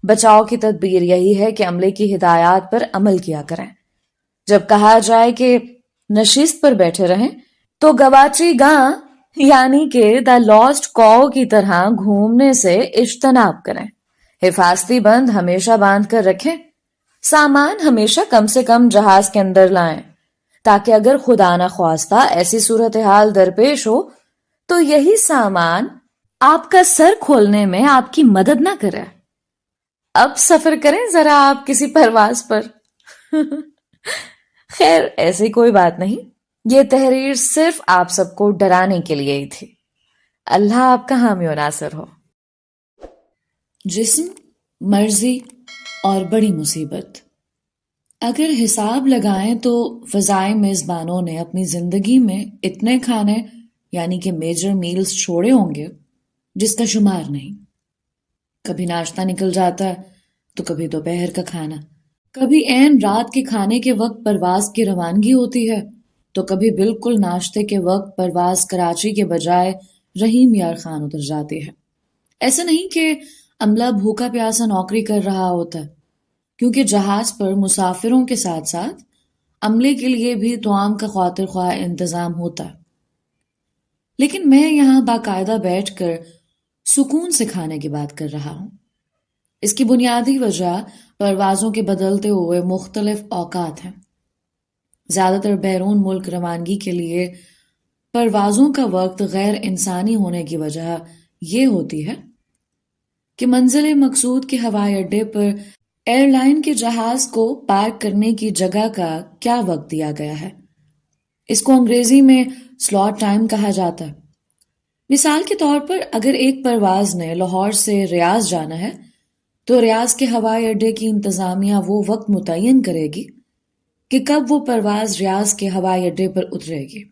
بچاؤ کی تدبیر یہی ہے کہ عملے کی ہدایات پر عمل کیا کریں۔ جب کہا جائے کہ نشست پر بیٹھے رہیں تو گواچی گاں یعنی کہ دا لاسٹ کاؤ کی طرح گھومنے سے اجتناب کریں۔ حفاظتی بند ہمیشہ باندھ کر رکھیں۔ سامان ہمیشہ کم سے کم جہاز کے اندر لائیں تاکہ اگر خدا نخواستہ ایسی صورتحال درپیش ہو تو یہی سامان آپ کا سر کھولنے میں آپ کی مدد نہ کرے۔ اب سفر کریں ذرا آپ کسی پرواز پر۔ خیر ایسی کوئی بات نہیں، یہ تحریر صرف آپ سب کو ڈرانے کے لیے ہی تھی۔ اللہ آپ کا حامی و ناصر ہو۔ جسم، مرضی اور بڑی مصیبت۔ اگر حساب لگائیں تو فضائے میزبانوں نے اپنی زندگی میں اتنے کھانے یعنی کہ میجر میلز چھوڑے ہوں گے جس کا شمار نہیں۔ کبھی ناشتہ نکل جاتا ہے تو کبھی دوپہر کا کھانا، کبھی عین رات کے کھانے کے وقت پرواز کی روانگی ہوتی ہے تو کبھی بالکل ناشتے کے وقت پرواز کراچی کے بجائے رحیم یار خان اتر جاتی ہے۔ ایسا نہیں کہ عملہ بھوکا پیاسا نوکری کر رہا ہوتا ہے، کیونکہ جہاز پر مسافروں کے ساتھ ساتھ عملے کے لیے بھی طعام کا خاطر خواہ انتظام ہوتا ہے۔ لیکن میں یہاں باقاعدہ بیٹھ کر سکون سے کھانے کی بات کر رہا ہوں۔ اس کی بنیادی وجہ پروازوں کے بدلتے ہوئے مختلف اوقات ہیں۔ زیادہ تر بیرون ملک روانگی کے لیے پروازوں کا وقت غیر انسانی ہونے کی وجہ یہ ہوتی ہے کہ منزل مقصود کے ہوائی اڈے پر ایئر لائن کے جہاز کو پارک کرنے کی جگہ کا کیا وقت دیا گیا ہے۔ اس کو انگریزی میں سلاٹ ٹائم کہا جاتا ہے۔ مثال کے طور پر اگر ایک پرواز نے لاہور سے ریاض جانا ہے تو ریاض کے ہوائی اڈے کی انتظامیہ وہ وقت متعین کرے گی کہ کب وہ پرواز ریاض کے ہوائی اڈے پر اترے گی،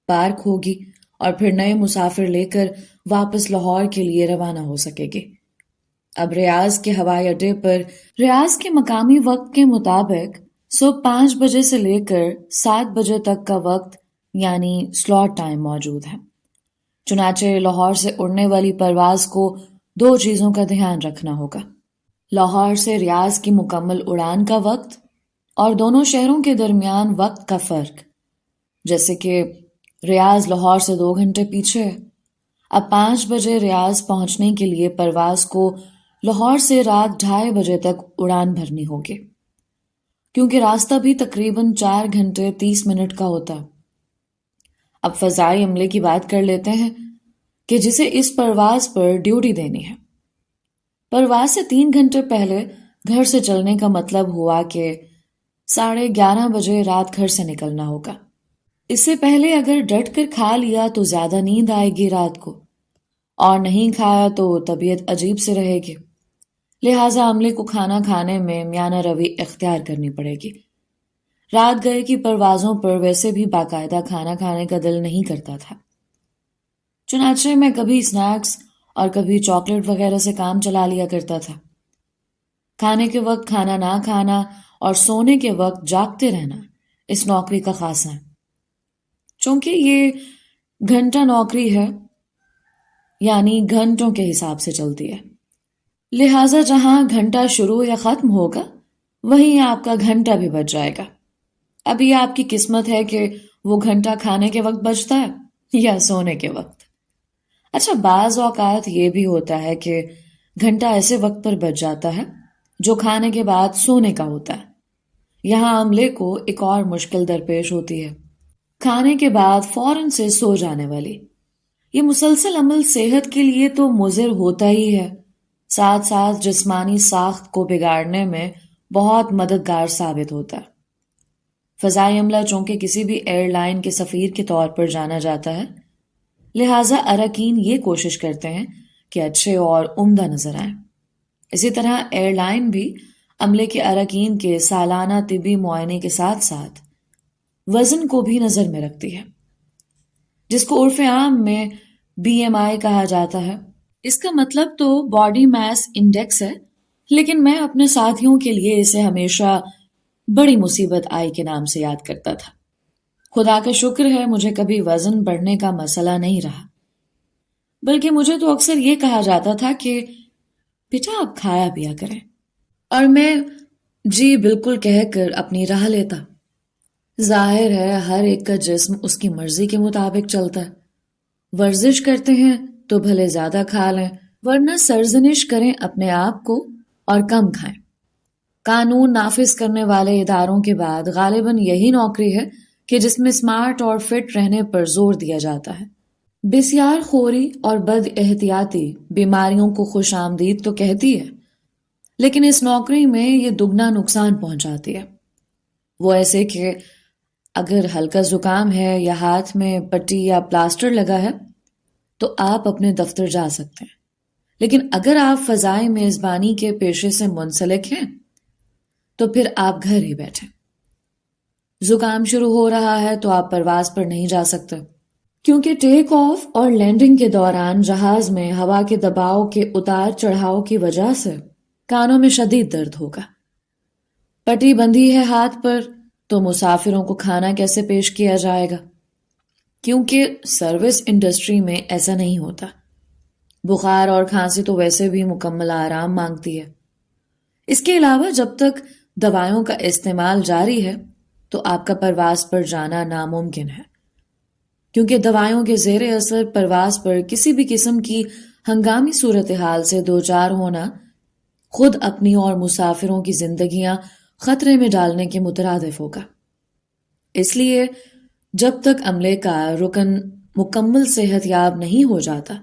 پارک ہوگی اور پھر نئے مسافر لے کر واپس لاہور کے لیے روانہ ہو سکے گی۔ اب ریاض کے ہوائی اڈے پر ریاض کے مقامی وقت کے مطابق صبح 5 بجے سے لے کر 7 بجے تک کا وقت یعنی سلاٹ ٹائم موجود ہے۔ چنانچہ لاہور سے اڑنے والی پرواز کو 2 چیزوں کا دھیان رکھنا ہوگا: لاہور سے ریاض کی مکمل اڑان کا وقت اور دونوں شہروں کے درمیان وقت کا فرق۔ جیسے کہ ریاض لاہور سے 2 گھنٹے پیچھے ہے۔ اب 5 بجے ریاض پہنچنے کے لیے پرواز کو لاہور سے رات 2:30 بجے تک اڑان بھرنی ہوگی، کیونکہ راستہ بھی تقریباً 4 گھنٹے 30 منٹ کا ہوتا ہے۔ اب فضائی عملے کی بات کر لیتے ہیں کہ جسے اس پرواز پر ڈیوٹی دینی ہے۔ پرواز سے 3 گھنٹے پہلے گھر سے چلنے کا مطلب ہوا کہ 11:30 بجے رات گھر سے نکلنا ہوگا۔ اس سے پہلے اگر ڈٹ کر کھا لیا تو زیادہ نیند آئے گی رات کو، اور نہیں کھایا تو طبیعت عجیب سے رہے گی۔ لہٰذا عملے کو کھانا کھانے میں میانہ روی اختیار کرنی پڑے گی۔ رات گئے کی پروازوں پر ویسے بھی باقاعدہ کھانا کھانے کا دل نہیں کرتا تھا، چنانچہ میں کبھی سنیکس اور کبھی چاکلیٹ وغیرہ سے کام چلا لیا کرتا تھا۔ کھانے کے وقت کھانا نہ کھانا اور سونے کے وقت جاگتے رہنا اس نوکری کا خاصہ ہے۔ چونکہ یہ گھنٹہ نوکری ہے یعنی گھنٹوں کے حساب سے چلتی ہے، لہٰذا جہاں گھنٹہ شروع یا ختم ہوگا وہیں آپ کا گھنٹہ بھی بچ جائے گا۔ اب یہ آپ کی قسمت ہے کہ وہ گھنٹہ کھانے کے وقت بچتا ہے یا سونے کے وقت۔ اچھا، بعض اوقات یہ بھی ہوتا ہے کہ گھنٹہ ایسے وقت پر بچ جاتا ہے جو کھانے کے بعد سونے کا ہوتا ہے۔ یہاں عملے کو ایک اور مشکل درپیش ہوتی ہے، کھانے کے بعد فوراً سے سو جانے والی۔ یہ مسلسل عمل صحت کے لیے تو مضر ہوتا ہی ہے، ساتھ ساتھ جسمانی ساخت کو بگاڑنے میں بہت مددگار ثابت ہوتا ہے۔ فضائی عملہ چونکہ کسی بھی ایئر لائن کے سفیر کے طور پر جانا جاتا ہے، لہٰذا اراکین یہ کوشش کرتے ہیں کہ اچھے اور عمدہ نظر آئیں۔ اسی طرح ایئر لائن بھی عملے کے اراکین کے سالانہ طبی معائنے کے ساتھ ساتھ وزن کو بھی نظر میں رکھتی ہے، جس کو عرف عام میں BMI کہا جاتا ہے۔ اس کا مطلب تو باڈی میس انڈیکس ہے، لیکن میں اپنے ساتھیوں کے لیے اسے ہمیشہ بڑی مصیبت آئی کے نام سے یاد کرتا تھا۔ خدا کا شکر ہے مجھے کبھی وزن بڑھنے کا مسئلہ نہیں رہا، بلکہ مجھے تو اکثر یہ کہا جاتا تھا کہ بیٹا آپ کھایا پیا کریں۔ اور میں جی بالکل کہہ کر اپنی راہ لیتا۔ ظاہر ہے ہر ایک کا جسم اس کی مرضی کے مطابق چلتا ہے۔ ورزش کرتے ہیں تو بھلے زیادہ کھا لیں، ورنہ سرزنش کریں اپنے آپ کو اور کم کھائیں۔ قانون نافذ کرنے والے اداروں کے بعد غالباً یہی نوکری ہے کہ جس میں سمارٹ اور فٹ رہنے پر زور دیا جاتا ہے۔ بسیار خوری اور بد احتیاطی بیماریوں کو خوش آمدید تو کہتی ہے، لیکن اس نوکری میں یہ دگنا نقصان پہنچاتی ہے۔ وہ ایسے کہ اگر ہلکا زکام ہے یا ہاتھ میں پٹی یا پلاسٹر لگا ہے تو آپ اپنے دفتر جا سکتے ہیں، لیکن اگر آپ فضائے میزبانی کے پیشے سے منسلک ہیں تو پھر آپ گھر ہی بیٹھیں۔ زکام شروع ہو رہا ہے تو آپ پرواز پر نہیں جا سکتے، کیونکہ ٹیک آف اور لینڈنگ کے دوران جہاز میں ہوا کے دباؤ کے اتار چڑھاؤ کی وجہ سے کانوں میں شدید درد ہوگا۔ پٹی بندھی ہے ہاتھ پر تو مسافروں کو کھانا کیسے پیش کیا جائے گا؟ کیونکہ سروس انڈسٹری میں ایسا نہیں ہوتا۔ بخار اور کھانسی تو ویسے بھی مکمل آرام مانگتی ہے۔ اس کے علاوہ جب تک دوائیوں کا استعمال جاری ہے تو آپ کا پرواز پر جانا ناممکن ہے، کیونکہ دوائیوں کے زیر اثر پرواز پر کسی بھی قسم کی ہنگامی صورتحال سے دوچار ہونا خود اپنی اور مسافروں کی زندگیاں خطرے میں ڈالنے کے مترادف ہوگا۔ اس لیے جب تک عملے کا رکن مکمل صحت یاب نہیں ہو جاتا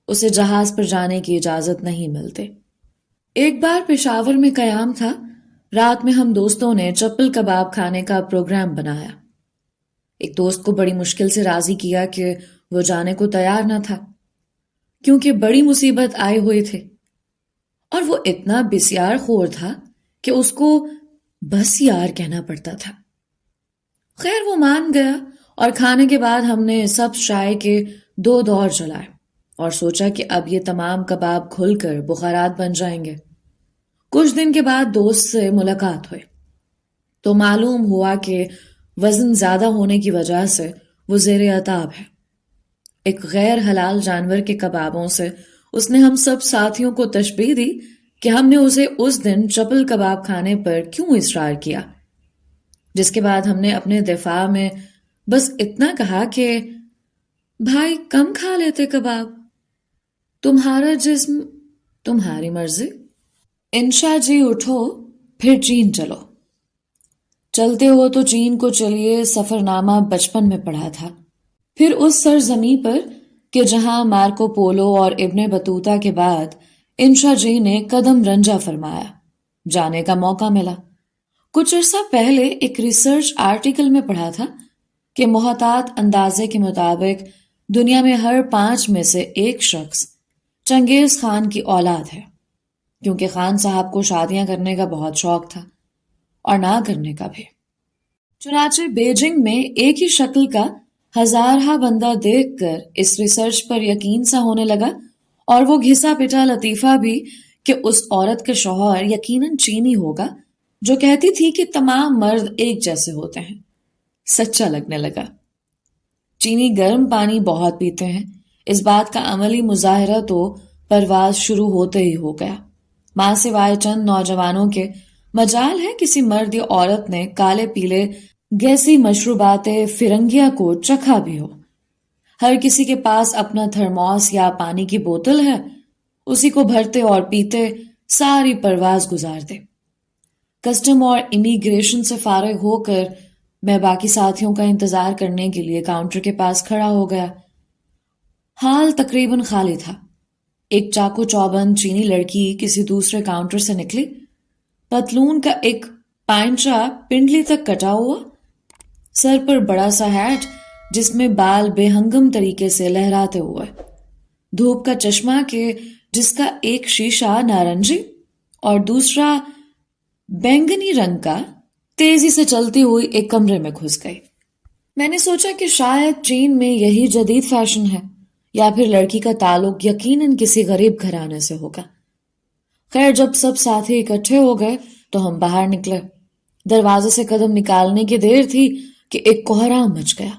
اسے جہاز پر جانے کی اجازت نہیں ملتی۔ ایک بار پشاور میں قیام تھا، رات میں ہم دوستوں نے چپل کباب کھانے کا پروگرام بنایا۔ ایک دوست کو بڑی مشکل سے راضی کیا کہ وہ جانے کو تیار نہ تھا، کیونکہ بڑی مصیبت آئی ہوئی تھی، اور وہ اتنا بسیار خور تھا کہ اس کو بس یار کہنا پڑتا تھا۔ خیر وہ مان گیا، اور کھانے کے بعد ہم نے سب چائے کے 2 دور چلائے اور سوچا کہ اب یہ تمام کباب کھل کر بخارات بن جائیں گے۔ کچھ دن کے بعد دوست سے ملاقات ہوئی تو معلوم ہوا کہ وزن زیادہ ہونے کی وجہ سے وہ زیر عتاب ہے۔ ایک غیر حلال جانور کے کبابوں سے اس نے ہم سب ساتھیوں کو تشبیہ دی کہ ہم نے اسے اس دن چپل کباب کھانے پر کیوں اصرار کیا، جس کے بعد ہم نے اپنے دفاع میں بس اتنا کہا کہ بھائی کم کھا لیتے کباب، تمہارا جسم تمہاری مرضی۔ انشا جی اٹھو پھر چین چلو۔ چلتے ہو تو چین کو چلیے سفر نامہ بچپن میں پڑھا تھا، پھر اس سرزمین پر کہ جہاں مارکو پولو اور ابن بطوطہ کے بعد انشا جی نے قدم رنجا فرمایا، جانے کا موقع ملا۔ کچھ عرصہ پہلے ایک ریسرچ آرٹیکل میں پڑھا تھا کہ محتاط اندازے کے مطابق دنیا میں ہر 5 میں سے 1 شخص چنگیز خان کی اولاد ہے، کیونکہ خان صاحب کو شادیاں کرنے کا بہت شوق تھا اور نہ کرنے کا بھی۔ چنانچہ بیجنگ میں ایک ہی شکل کا ہزارہ بندہ دیکھ کر اس ریسرچ پر یقین سا ہونے لگا، اور وہ گھسا پٹا لطیفہ بھی کہ اس عورت کا شوہر یقیناً چینی ہوگا جو کہتی تھی کہ تمام مرد ایک جیسے ہوتے ہیں، سچا لگنے لگا۔ چینی گرم پانی بہت پیتے ہیں، اس بات کا عملی مظاہرہ تو پرواز شروع ہوتے ہی ہو گیا۔ ماں سوائے چند نوجوانوں کے مجال ہے کسی مرد یا عورت نے کالے پیلے گیسی مشروبات فرنگیا کو چکھا بھی ہو۔ ہر کسی کے پاس اپنا تھرموس یا پانی کی بوتل ہے، اسی کو بھرتے اور پیتے ساری پرواز گزارتے۔ کسٹم اور امیگریشن سے فارغ ہو کر میں باقی ساتھیوں کا انتظار کرنے کے لیے کاؤنٹر کے پاس کھڑا ہو گیا۔ حال تقریباً خالی تھا۔ ایک چاقو چوبند چینی لڑکی کسی دوسرے کاؤنٹر سے نکلی، پتلون کا ایک پائنچا پنڈلی تک کٹا ہوا، سر پر بڑا سا ہیٹ جس میں بال بے ہنگم طریقے سے لہراتے ہوئے، دھوپ کا چشمہ کہ جس کا ایک شیشہ نارنجی اور دوسرا بینگنی رنگ کا، تیزی سے چلتی ہوئی ایک کمرے میں گھس گئی۔ میں نے سوچا کہ شاید چین میں یہی جدید فیشن ہے، یا پھر لڑکی کا تعلق یقیناً کسی غریب گھرانے سے ہوگا۔ خیر جب سب ساتھی اکٹھے ہو گئے تو ہم باہر نکلے۔ دروازے سے قدم نکالنے کی دیر تھی کہ ایک کوہرام مچ گیا۔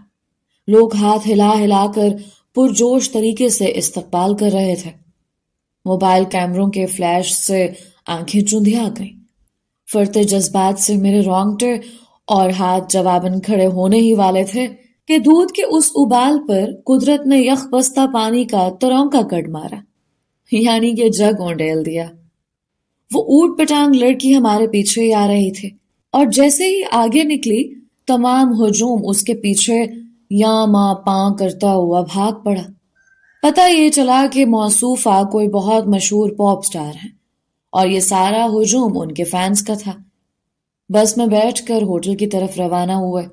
لوگ ہاتھ ہلا ہلا کر پرجوش طریقے سے استقبال کر رہے تھے۔ موبائل کیمروں کے فلیش سے آنکھیں چندھیا گئیں. فرتے جذبات سے میرے رونگٹے اور ہاتھ جواباً کھڑے ہونے ہی والے تھے کہ دودھ کے اس ابال پر قدرت نے یخ بستہ پانی کا ترونکا کٹ مارا، یعنی کہ جگ اونڈیل دیا. وہ اوٹ پٹانگ لڑکی ہمارے پیچھے ہی آ رہی تھی اور جیسے ہی آگے نکلی تمام ہجوم اس کے پیچھے یاں ماں پاں کرتا ہوا بھاگ پڑا. پتہ یہ چلا کہ موصوفہ کوئی بہت مشہور پاپ سٹار ہیں اور یہ سارا ہجوم ان کے فینس کا تھا. بس میں بیٹھ کر ہوٹل کی طرف روانہ ہوئے.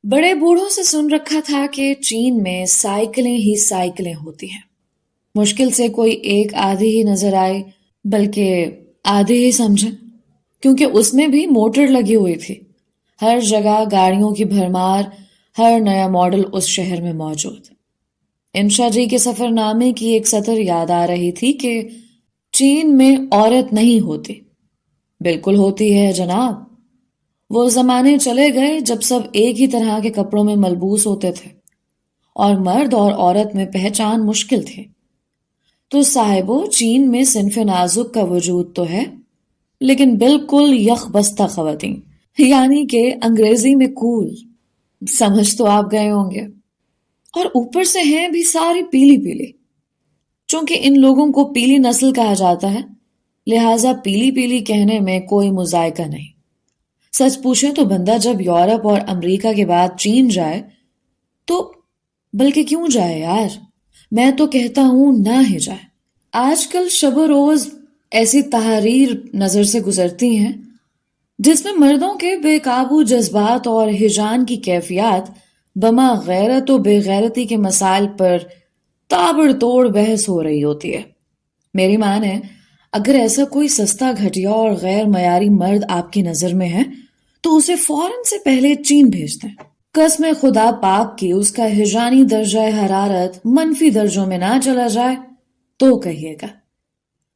بڑے بوڑھوں سے سن رکھا تھا کہ چین میں سائیکلیں ہی سائیکلیں ہوتی ہیں. مشکل سے کوئی ایک آدھی ہی نظر آئی، بلکہ آدھی ہی سمجھے، کیونکہ اس میں بھی موٹر لگی ہوئی تھی. ہر جگہ گاڑیوں کی بھرمار، ہر نیا ماڈل اس شہر میں موجود. انشا جی کے سفر نامے کی ایک سطر یاد آ رہی تھی کہ چین میں عورت نہیں ہوتی. بالکل ہوتی ہے جناب. وہ زمانے چلے گئے جب سب ایک ہی طرح کے کپڑوں میں ملبوس ہوتے تھے اور مرد اور عورت میں پہچان مشکل تھی. تو صاحبو، چین میں صنف نازک کا وجود تو ہے، لیکن بالکل یخ بستہ خواتین، یعنی کہ انگریزی میں کول. سمجھ تو آپ گئے ہوں گے. اور اوپر سے ہیں بھی ساری پیلی پیلی. چونکہ ان لوگوں کو پیلی نسل کہا جاتا ہے، لہٰذا پیلی پیلی کہنے میں کوئی مذائقہ نہیں. سچ پوچھے تو بندہ جب یورپ اور امریکہ کے بعد چین جائے تو بلکہ کیوں جائے یار، میں تو کہتا ہوں نہ ہی جائے. آج کل شب و روز ایسی تحریر نظر سے گزرتی ہیں جس میں مردوں کے بے قابو جذبات اور ہجان کی کیفیات بما غیرت و بے غیرتی کے مسائل پر تابڑ توڑ بحث ہو رہی ہوتی ہے. میری مان ہے، اگر ایسا کوئی سستا گھٹیا اور غیر معیاری مرد آپ کی نظر میں ہے تو اسے فوراً سے پہلے چین بھیج دیں. قسم خدا پاک کی اس کا ہجانی درجہ حرارت منفی درجوں میں نہ چلا جائے تو کہیے گا.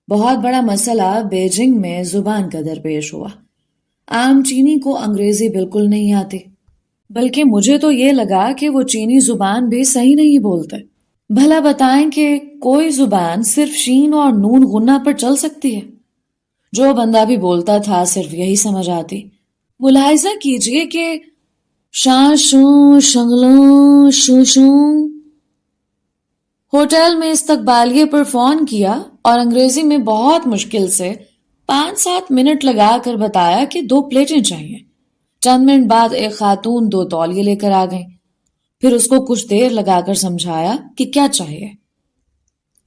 بہت بڑا مسئلہ بیجنگ میں زبان کا درپیش ہوا. عام چینی کو انگریزی بالکل نہیں آتی، بلکہ مجھے تو یہ لگا کہ وہ چینی زبان بھی صحیح نہیں بولتے. بھلا بتائیں کہ کوئی زبان صرف شین اور نون غنہ پر چل سکتی ہے؟ جو بندہ بھی بولتا تھا صرف یہی سمجھ آتی. ملاحظہ کیجئے کہ شاں شوں شنگلوں شوں شوں. ہوٹل میں استقبالیے پر فون کیا اور انگریزی میں بہت مشکل سے 5-7 منٹ لگا کر بتایا کہ 2 پلیٹیں چاہیے. چند منٹ بعد ایک خاتون 2 تولیے لے کر آ گئیں. پھر اس کو کچھ دیر لگا کر سمجھایا کہ کیا چاہیے.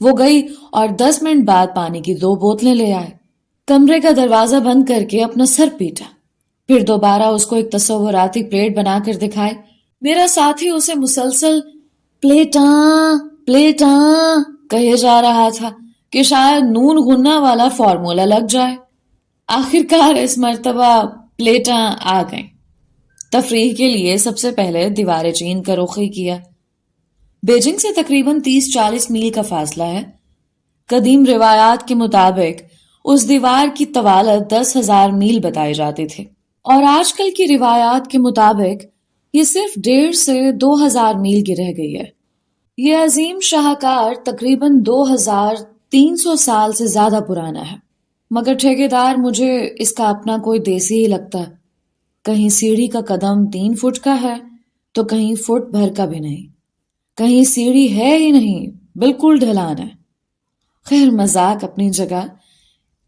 وہ گئی اور 10 منٹ بعد پانی کی 2 بوتلیں لے آئے. کمرے کا دروازہ بند کر کے اپنا سر پیٹا. پھر دوبارہ اس کو ایک تصوراتی پلیٹ بنا کر دکھائے. میرا ساتھی اسے مسلسل پلیٹاں پلیٹاں کہے جا رہا تھا کہ شاید نون غنہ والا فارمولا لگ جائے. آخرکار اس مرتبہ پلیٹاں آ گئیں. تفریح کے لیے سب سے پہلے دیوار چین کا رخ ہی کیا. بیجنگ سے تقریباً 30-40 میل کا فاصلہ ہے. قدیم روایات کے مطابق اس دیوار کی طوالت 10,000 میل بتائی جاتی تھی اور آج کل کی روایات کے مطابق یہ صرف 1.5 سے 2,000 میل کی رہ گئی ہے. یہ عظیم شاہکار تقریباً 2,300 سال سے زیادہ پرانا ہے، مگر ٹھیکیدار مجھے اس کا اپنا کوئی دیسی ہی لگتا ہے. کہیں سیڑھی کا قدم 3 فٹ کا ہے تو کہیں فٹ بھر کا بھی نہیں، کہیں سیڑھی ہے ہی نہیں، بالکل ڈھلان ہے. خیر، مذاق اپنی جگہ.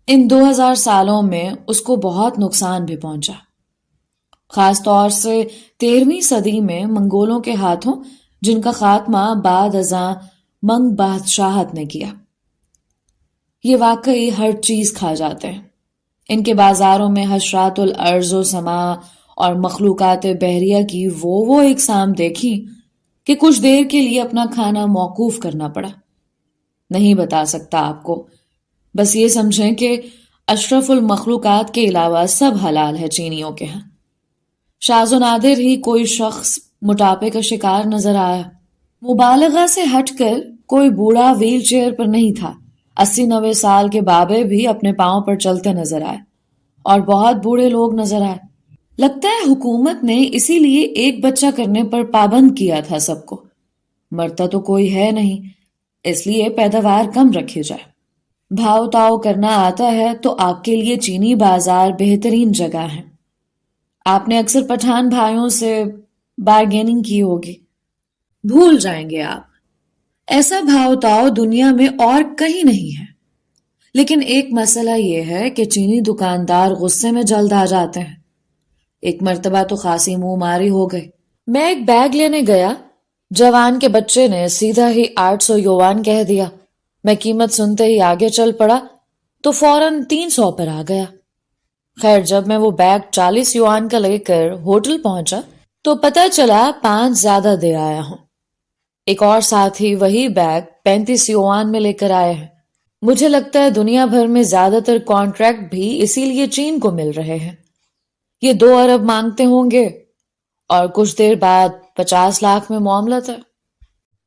ان 2000 سالوں میں اس کو بہت نقصان بھی پہنچا، خاص طور سے 13ویں صدی میں منگولوں کے ہاتھوں، جن کا خاتمہ بعد ازاں منگ بادشاہت نے کیا. یہ واقعی ہر چیز کھا جاتے ہیں. ان کے بازاروں میں حشرات الارض و سما اور مخلوقات بحریہ کی وہ اقسام دیکھی کہ کچھ دیر کے لیے اپنا کھانا موقوف کرنا پڑا. نہیں بتا سکتا آپ کو، بس یہ سمجھیں کہ اشرف المخلوقات کے علاوہ سب حلال ہے چینیوں کے ہاں. شاذ و نادر ہی کوئی شخص موٹاپے کا شکار نظر آیا. مبالغہ سے ہٹ کر کوئی بوڑھا ویل چیئر پر نہیں تھا. 80-90 سال کے بابے بھی اپنے پاؤں پر چلتے نظر آئے اور بہت بوڑھے لوگ نظر آئے. لگتا ہے حکومت نے اسی لیے ایک بچہ کرنے پر پابند کیا تھا سب کو. مرتا تو کوئی ہے نہیں، اس لیے پیداوار کم رکھی جائے. بھاؤ تاؤ کرنا آتا ہے تو آپ کے لیے چینی بازار بہترین جگہ ہے. آپ نے اکثر پٹھان بھائیوں سے بارگیننگ کی ہوگی. بھول جائیں گے آپ. ایسا بھاؤ تاؤ دنیا میں اور کہیں نہیں ہے. لیکن ایک مسئلہ یہ ہے کہ چینی دکاندار غصے میں جلد آ جاتے ہیں. ایک مرتبہ تو خاصی منہ ماری ہو گئی. میں ایک بیگ لینے گیا. جوان کے بچے نے سیدھا ہی 800 یوان کہہ دیا. میں قیمت سنتے ہی آگے چل پڑا تو فوراً 300 پر آ گیا. خیر جب میں وہ بیگ 40 یوان کا لے کر ہوٹل پہنچا تو پتہ چلا 5 زیادہ دے آیا ہوں. ایک اور ساتھی وہی بیگ 35 یوان میں لے کر آئے ہیں. مجھے لگتا ہے دنیا بھر میں زیادہ تر کانٹریکٹ بھی اسی لیے چین کو مل رہے ہیں. یہ 2 ارب مانگتے ہوں گے اور کچھ دیر بعد 50 لاکھ میں معاملہ تھا.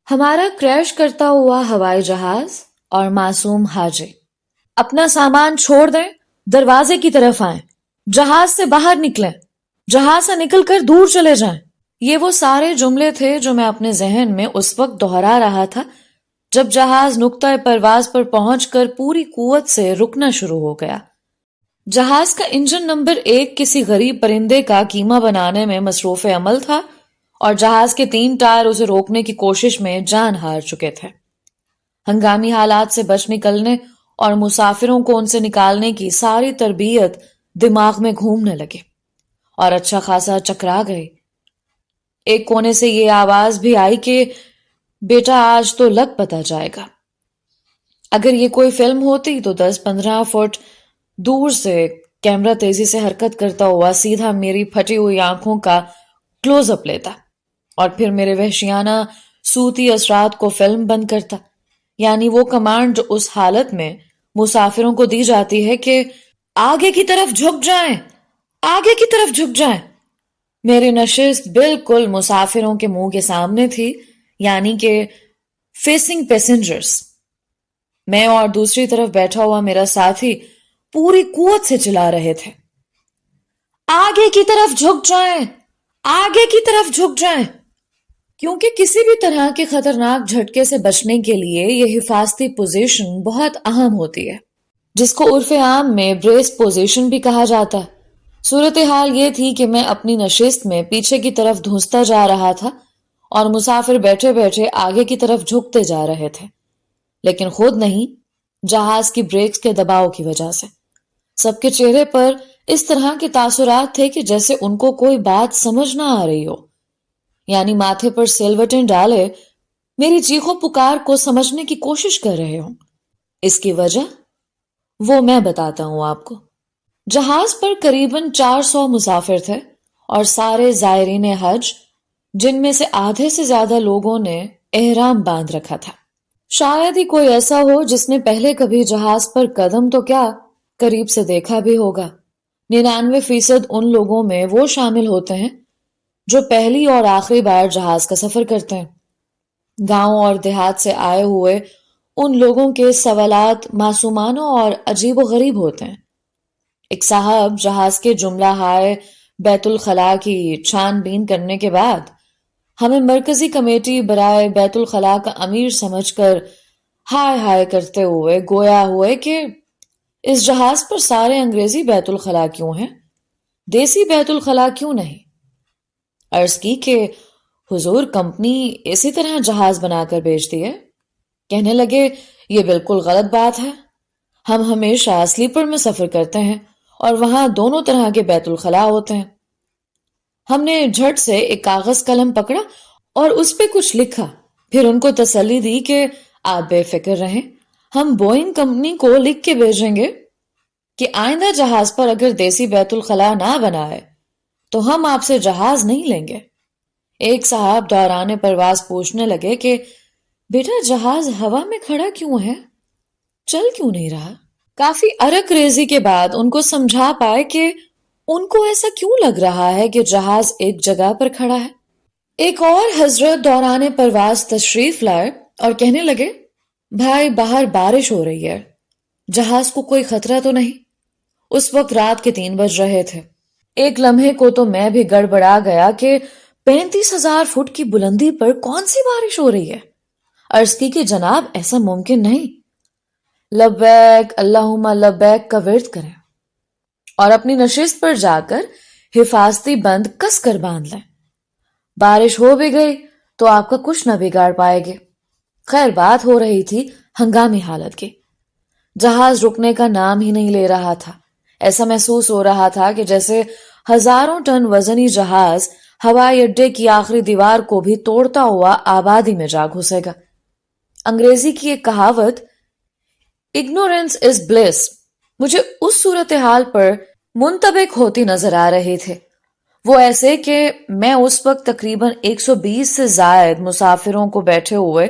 ہمارا کریش کرتا ہوا ہوائی جہاز اور معصوم حاجی. اپنا سامان چھوڑ دیں، دروازے کی طرف آئیں، جہاز سے باہر نکلیں، جہاز سے نکل کر دور چلے جائیں. یہ وہ سارے جملے تھے جو میں اپنے ذہن میں اس وقت دہرا رہا تھا جب جہاز نقطۂ پرواز پر پہنچ کر پوری قوت سے رکنا شروع ہو گیا. جہاز کا انجن نمبر 1 کسی غریب پرندے کا کیما بنانے میں مصروف عمل تھا اور جہاز کے 3 ٹائر اسے روکنے کی کوشش میں جان ہار چکے تھے. ہنگامی حالات سے بچ نکلنے اور مسافروں کو ان سے نکالنے کی ساری تربیت دماغ میں گھومنے لگے اور اچھا خاصا چکرا گئی. ایک کونے سے یہ آواز بھی آئی کہ بیٹا آج تو لگ پتا جائے گا. اگر یہ کوئی فلم ہوتی تو 10-15 فٹ دور سے کیمرہ تیزی سے حرکت کرتا ہوا سیدھا میری پھٹی ہوئی آنکھوں کا کلوز اپ لیتا اور پھر میرے وحشیانہ صوتی اثرات کو فلم بند کرتا. یعنی وہ کمانڈ جو اس حالت میں مسافروں کو دی جاتی ہے کہ آگے کی طرف جھک جائیں، آگے کی طرف جھک جائیں. میری نشست بالکل مسافروں کے منہ کے سامنے تھی، یعنی کہ فیسنگ پیسنجرز. میں اور دوسری طرف بیٹھا ہوا میرا ساتھی پوری قوت سے چلا رہے تھے، آگے کی طرف جھک جائیں، آگے کی طرف جھک جائیں. کیونکہ کسی بھی طرح کے خطرناک جھٹکے سے بچنے کے لیے یہ حفاظتی پوزیشن بہت اہم ہوتی ہے، جس کو عرف عام میں بریس پوزیشن بھی کہا جاتا ہے. صورتحال یہ تھی کہ میں اپنی نشست میں پیچھے کی طرف دھنستا جا رہا تھا اور مسافر بیٹھے بیٹھے آگے کی طرف جھکتے جا رہے تھے، لیکن خود نہیں، جہاز کی بریکس کے دباؤ کی وجہ سے. سب کے چہرے پر اس طرح کے تاثرات تھے کہ جیسے ان کو کوئی بات سمجھ نہ آ رہی ہو، یعنی ماتھے پر سلوٹیں ڈالے میری چیخ و پکار کو سمجھنے کی کوشش کر رہے ہوں. اس کی وجہ وہ میں بتاتا ہوں آپ کو. جہاز پر قریباً 400 مسافر تھے اور سارے زائرین حج، جن میں سے آدھے سے زیادہ لوگوں نے احرام باندھ رکھا تھا. شاید ہی کوئی ایسا ہو جس نے پہلے کبھی جہاز پر قدم تو کیا قریب سے دیکھا بھی ہوگا. 99% ان لوگوں میں وہ شامل ہوتے ہیں جو پہلی اور آخری بار جہاز کا سفر کرتے ہیں. گاؤں اور دیہات سے آئے ہوئے ان لوگوں کے سوالات معصومانہ اور عجیب و غریب ہوتے ہیں. ایک صاحب جہاز کے جملہ ہائے بیت الخلاء کی چھان بین کرنے کے بعد ہمیں مرکزی کمیٹی برائے بیت الخلاء کا امیر سمجھ کر ہائے ہائے کرتے ہوئے گویا ہوئے کہ اس جہاز پر سارے انگریزی بیت الخلاء کیوں ہیں، دیسی بیت الخلاء کیوں نہیں. عرض کی کہ حضور کمپنی اسی طرح جہاز بنا کر بیچتی ہے. کہنے لگے یہ بالکل غلط بات ہے، ہم ہمیشہ سلیپر میں سفر کرتے ہیں اور وہاں دونوں طرح کے بیت الخلاء ہوتے ہیں. ہم نے جھٹ سے ایک کاغذ قلم پکڑا اور اس پہ کچھ لکھا، پھر ان کو تسلی دی کہ آپ بے فکر رہیں، ہم بوئنگ کمپنی کو لکھ کے بھیجیں گے کہ آئندہ جہاز پر اگر دیسی بیت الخلاء نہ بنائے تو ہم آپ سے جہاز نہیں لیں گے. ایک صاحب دوران پرواز پوچھنے لگے کہ بیٹا جہاز ہوا میں کھڑا کیوں ہے، چل کیوں نہیں رہا. کافی ارک ریزی کے بعد ان کو سمجھا پائے کہ ان کو ایسا کیوں لگ رہا ہے کہ جہاز ایک جگہ پر کھڑا ہے. ایک اور حضرت دوران پرواز تشریف لائے اور کہنے لگے بھائی باہر بارش ہو رہی ہے، جہاز کو کوئی خطرہ تو نہیں. اس وقت رات کے 3 بج رہے تھے. ایک لمحے کو تو میں بھی گڑبڑا گیا کہ 35,000 فٹ کی بلندی پر کون سی بارش ہو رہی ہے. عرض کی کہ جناب ایسا ممکن نہیں. لبیک اللہم لبیک کا ورد کریں اور اپنی نشست پر جا کر حفاظتی بند کس کر باندھ لیں. بارش ہو بھی گئی تو آپ کا کچھ نہ بگاڑ پائے گے. خیر بات ہو رہی تھی ہنگامی حالت کی. جہاز رکنے کا نام ہی نہیں لے رہا تھا. ایسا محسوس ہو رہا تھا کہ جیسے ہزاروں ٹن وزنی جہاز ہوائی اڈے کی آخری دیوار کو بھی توڑتا ہوا آبادی میں جا گھسے گا. انگریزی کی ایک کہاوت اگنورینس از بلیس مجھے اس صورتحال پر منطبق ہوتی نظر آ رہی تھے. وہ ایسے کہ میں اس وقت تقریباً 120 سے زائد مسافروں کو بیٹھے ہوئے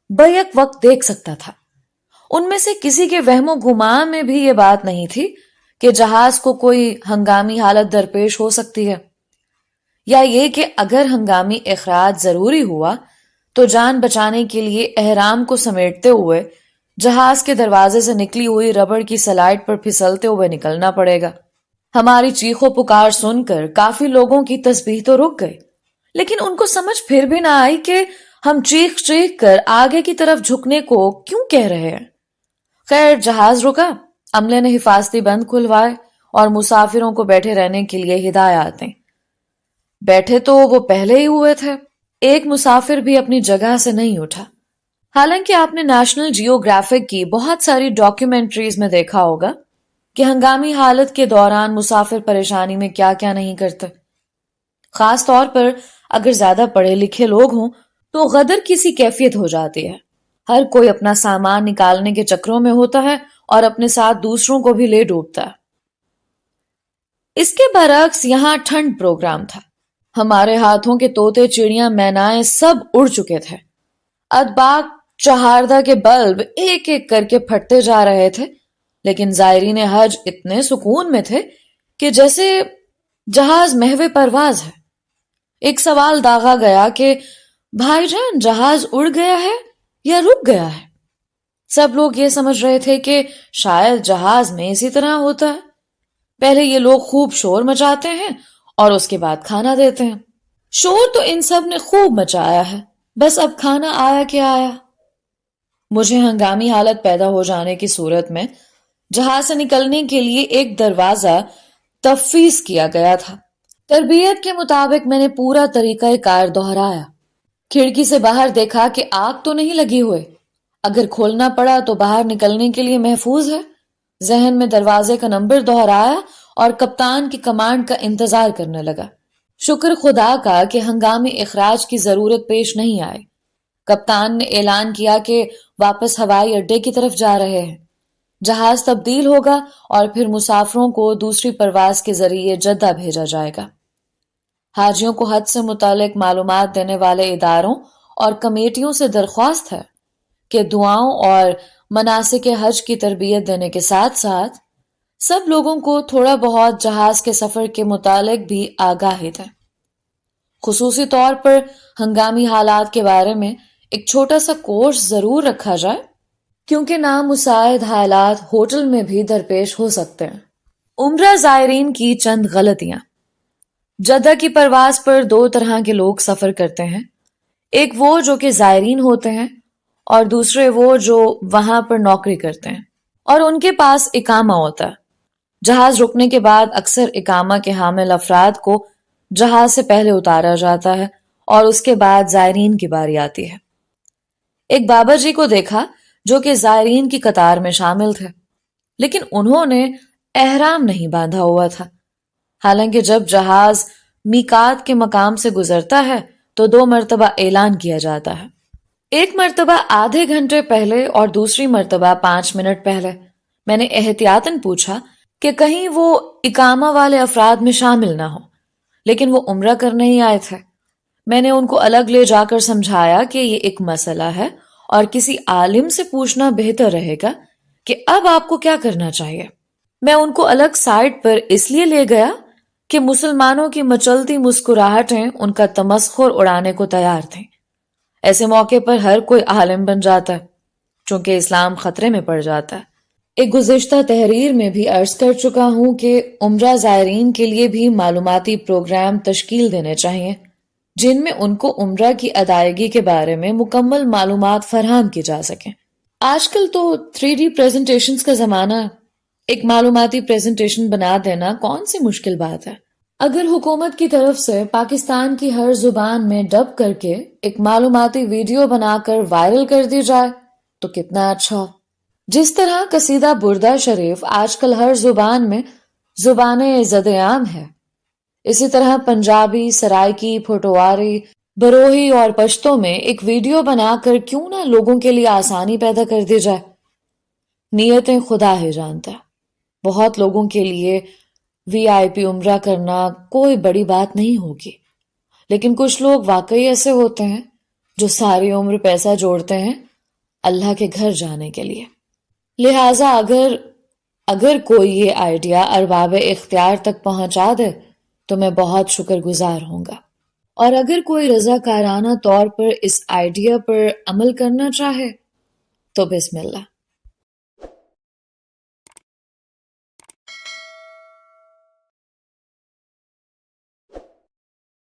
بیک وقت دیکھ سکتا تھا. ان میں سے کسی کے وہم و گمان میں بھی یہ بات نہیں تھی کہ جہاز کو کوئی ہنگامی حالت درپیش ہو سکتی ہے، یا یہ کہ اگر ہنگامی اخراج ضروری ہوا تو جان بچانے کے لیے احرام کو سمیٹتے ہوئے جہاز کے دروازے سے نکلی ہوئی ربڑ کی سلائڈ پر پھسلتے ہوئے نکلنا پڑے گا. ہماری چیخ و پکار سن کر کافی لوگوں کی تسبیح تو رک گئی، لیکن ان کو سمجھ پھر بھی نہ آئی کہ ہم چیخ چیخ کر آگے کی طرف جھکنے کو کیوں کہہ رہے ہیں. خیر جہاز رکا. عملے نے حفاظتی بند کھلوائے اور مسافروں کو بیٹھے رہنے کے لیے ہدایات دیں. بیٹھے تو وہ پہلے ہی ہوئے تھے. ایک مسافر بھی اپنی جگہ سے نہیں اٹھا. حالانکہ آپ نے نیشنل جیوگرافک کی بہت ساری ڈاکیومنٹریز میں دیکھا ہوگا کہ ہنگامی حالت کے دوران مسافر پریشانی میں کیا کیا نہیں کرتے. خاص طور پر اگر زیادہ پڑھے لکھے لوگ ہوں تو غدر کی سی کیفیت ہو جاتی ہے. ہر کوئی اپنا سامان نکالنے کے چکروں میں ہوتا ہے اور اپنے ساتھ دوسروں کو بھی لے ڈوبتا ہے. اس کے برعکس یہاں ٹھنڈ پروگرام تھا. ہمارے ہاتھوں کے طوطے چڑیاں مینائیں سب اڑ چکے تھے. ادباغ چہاردہ کے بلب ایک ایک کر کے پھٹتے جا رہے تھے، لیکن زائرین حج اتنے سکون میں تھے کہ جیسے جہاز محو پرواز ہے. ایک سوال داغا گیا کہ بھائی جان جہاز اڑ گیا ہے یا رک گیا ہے؟ سب لوگ یہ سمجھ رہے تھے کہ شاید جہاز میں اسی طرح ہوتا ہے. پہلے یہ لوگ خوب شور مچاتے ہیں اور اس کے بعد کھانا دیتے ہیں. شور تو ان سب نے خوب مچایا ہے، بس اب کھانا آیا کہ آیا. مجھے ہنگامی حالت پیدا ہو جانے کی صورت میں جہاز سے نکلنے کے لیے ایک دروازہ تفویض کیا گیا تھا. تربیت کے مطابق میں نے پورا طریقہ کار دہرایا. کھڑکی سے باہر دیکھا کہ آگ تو نہیں لگی ہوئے. اگر کھولنا پڑا تو باہر نکلنے کے لیے محفوظ ہے. ذہن میں دروازے کا نمبر دہرایا اور کپتان کی کمانڈ کا انتظار کرنے لگا. شکر خدا کا کہ ہنگامی اخراج کی ضرورت پیش نہیں آئی. کپتان نے اعلان کیا کہ واپس ہوائی اڈے کی طرف جا رہے ہیں. جہاز تبدیل ہوگا اور پھر مسافروں کو دوسری پرواز کے ذریعے جدہ بھیجا جائے گا. حاجیوں کو حج سے متعلق معلومات دینے والے اداروں اور کمیٹیوں سے درخواست ہے کہ دعاؤں اور مناسک حج کی تربیت دینے کے ساتھ ساتھ سب لوگوں کو تھوڑا بہت جہاز کے سفر کے متعلق بھی آگاہی دیں. خصوصی طور پر ہنگامی حالات کے بارے میں ایک چھوٹا سا کورس ضرور رکھا جائے، کیونکہ نامساعد حالات ہوٹل میں بھی درپیش ہو سکتے ہیں. عمرہ زائرین کی چند غلطیاں. جدہ کی پرواز پر دو طرح کے لوگ سفر کرتے ہیں. ایک وہ جو کہ زائرین ہوتے ہیں اور دوسرے وہ جو وہاں پر نوکری کرتے ہیں اور ان کے پاس اقامہ ہوتا ہے. جہاز رکنے کے بعد اکثر اقامہ کے حامل افراد کو جہاز سے پہلے اتارا جاتا ہے اور اس کے بعد زائرین کی باری آتی ہے. ایک بابا جی کو دیکھا جو کہ زائرین کی قطار میں شامل تھے، لیکن انہوں نے احرام نہیں باندھا ہوا تھا. حالانکہ جب جہاز میقات کے مقام سے گزرتا ہے تو 2 مرتبہ اعلان کیا جاتا ہے. ایک مرتبہ آدھے گھنٹے پہلے اور دوسری مرتبہ 5 منٹ پہلے. میں نے احتیاطاً پوچھا کہ کہیں وہ اقامہ والے افراد میں شامل نہ ہو، لیکن وہ عمرہ کرنے ہی آئے تھے. میں نے ان کو الگ لے جا کر سمجھایا کہ یہ ایک مسئلہ ہے اور کسی عالم سے پوچھنا بہتر رہے گا کہ اب آپ کو کیا کرنا چاہیے. میں ان کو الگ سائٹ پر اس لیے لے گیا کہ مسلمانوں کی مچلتی مسکراہٹیں ان کا تمسخر اڑانے کو تیار تھیں. ایسے موقع پر ہر کوئی عالم بن جاتا ہے چونکہ اسلام خطرے میں پڑ جاتا ہے. ایک گزشتہ تحریر میں بھی عرض کر چکا ہوں کہ عمرہ زائرین کے لیے بھی معلوماتی پروگرام تشکیل دینے چاہیے جن میں ان کو عمرہ کی ادائیگی کے بارے میں مکمل معلومات فراہم کی جا سکیں. آج کل تو 3D پریزنٹیشنز کا زمانہ ہے. ایک معلوماتی پریزنٹیشن بنا دینا کون سی مشکل بات ہے. اگر حکومت کی طرف سے پاکستان کی ہر زبان میں ڈب کر کے ایک معلوماتی ویڈیو بنا کر وائرل کر دی جائے تو کتنا اچھا ہو. جس طرح قصیدہ بردہ شریف آج کل ہر زبان میں زبان زد عام ہے، اسی طرح پنجابی، سرائکی، پھوٹواری، بروہی اور پشتو میں ایک ویڈیو بنا کر کیوں نہ لوگوں کے لیے آسانی پیدا کر دی جائے. نیتیں خدا ہی جانتا ہے. بہت لوگوں کے لیے VIP عمرہ کرنا کوئی بڑی بات نہیں ہوگی، لیکن کچھ لوگ واقعی ایسے ہوتے ہیں جو ساری عمر پیسہ جوڑتے ہیں اللہ کے گھر جانے کے لیے. لہٰذا اگر کوئی یہ آئیڈیا ارباب اختیار تک پہنچا دے تو میں بہت شکر گزار ہوں گا، اور اگر کوئی رضاکارانہ طور پر اس آئیڈیا پر عمل کرنا چاہے تو بسم اللہ.